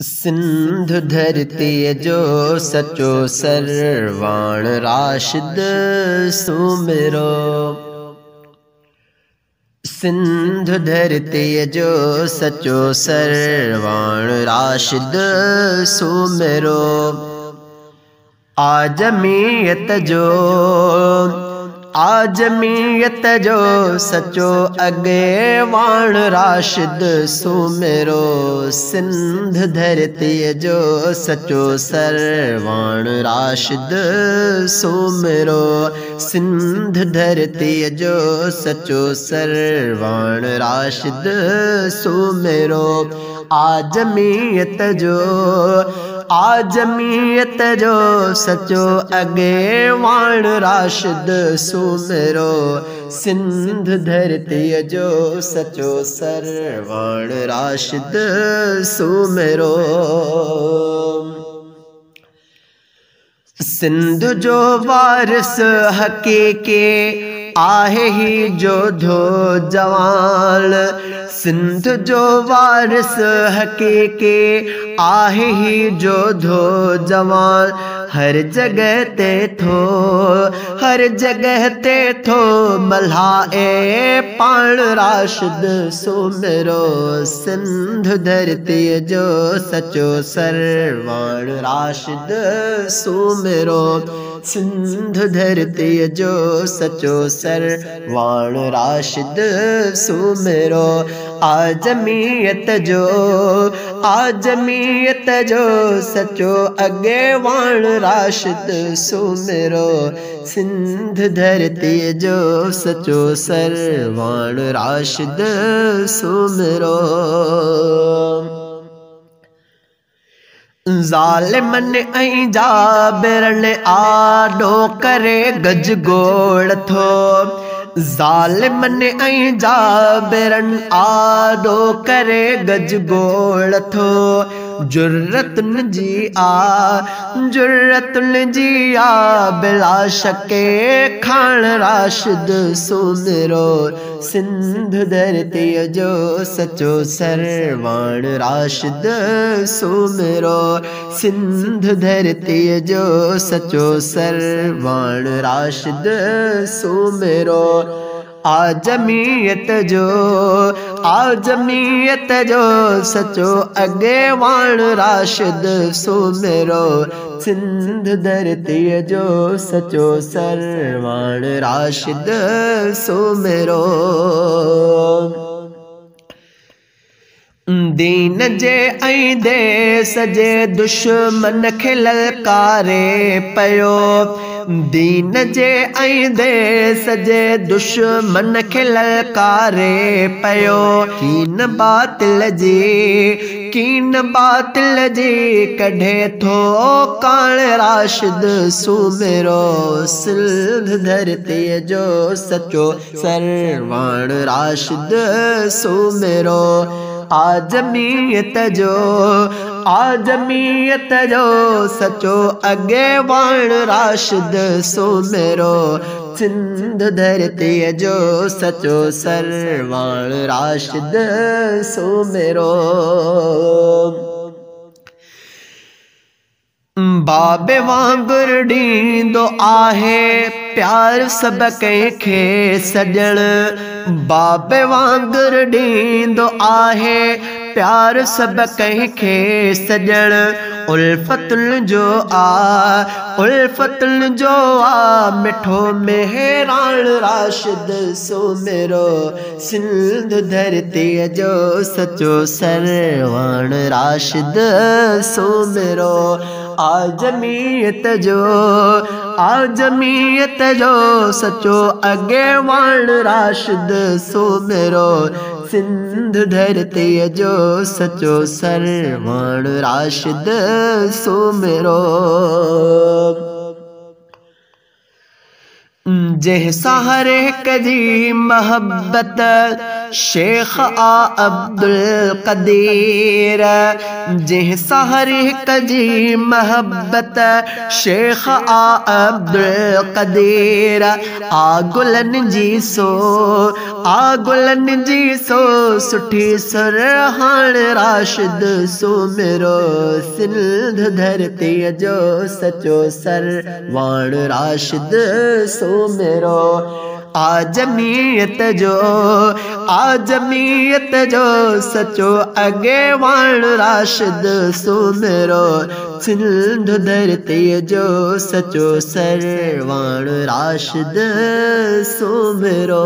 सिंध धरती जो सचो सरवाण राशिद सुमिरो। सिंध धरती जो सचो सरवाण राशिद सुमिरो। आजमीयत जो सचो अगेवाण राशिद सुमिरो। सिंध धरती जो सचो सरवाण राशिद सुमिरो। सिंध धरती जो सचो सरवाण राशिद सुमिरो। आजमीयत जो सचो अगेवाण राशिद सुमिरो। सिंध धरती जो सचो सरवाण राशिद सुमिरो। सिंध जो वारिस हकीकी आहे ही जोधो जवान। सिंध जो वारिस हकीकी आहे ही जोधो जवान। हर जगह ते थो मल्हाए पाण राशिद सुमिरो। सिंध धरती जो सचो सरवाण राशिद सुमिरो। सिंध धरती जो सचो सरवाण राशिद सुमिरो। आजमीयत जो सचो अगेवाण राशिद सुमिरो। सिंध धरती जो सचो सरवाण राशिद सुमिरो। ज़ालिमन ऐं जाबिरन आॾो करे गजगोड़ थो। ज़ालिमन ऐं जाबिरन आॾो करे गजगोड़ थो। जुर्रतुन जी आ बिला शके खान राशिद सुमिरो। सिंध धरती जो सचो सरवाण राशिद सुमिरो। सिंध धरती जो सचो सरवाण राशिद सुमिरो। आजमीयत जो सचो अगेवाण राशिद सुमिरो। सिंध धरती जो सचो सरवाण राशिद सुमिरो। दीन जे ऐं देस जे दुश्मन खे ललकारे पयो। दीन जे ऐं देस जे दुश्मन खे ललकारे पयो। कीन बातिल जी कढे थो काण राशिद सुमिरो। सिंध धरती जो सचो सरवाण राशिद सुमिरो। आजमीयत जो सचो अगेवाण राशिद सुमिरो। सिंध धरती जो सचो सरवाण राशिद सुमिरो। बाबे वांगुर ॾींदो आहे प्यार सभ कंहिंखे सॼण। बाबे वांगुर ॾींदो आहे प्यार सभ कंहिंखे सॼण। उल्फतुन जो आ मिठो मेहरान राशिद सुमिरो। सिंध धरती जो सचो सरवाण राशिद सुमिरो। आजमीयत जो सचो अगेवाण राशिद सुमिरो। सिंध धरती जो सचो सरवाण राशिद सुमिरो। जैसा हर एक जी मोहब्बत शेख आ अब्दुल कदीर, जैसा हर एक जी मोहब्बत शेख आ अब्दुल कदीर। आ गुलन जी सो, आ गुलन जी सो सुठी सुरहान राशिद सुमेरो सिंध धरती जो सचो सरवाण राशिद सुमेरो। आजमीयत जो, आजमीयत जो सचो अगेवान राशिद सुमेरो सिंध धरती जो सचो सरवाण राशिद सुमेरो।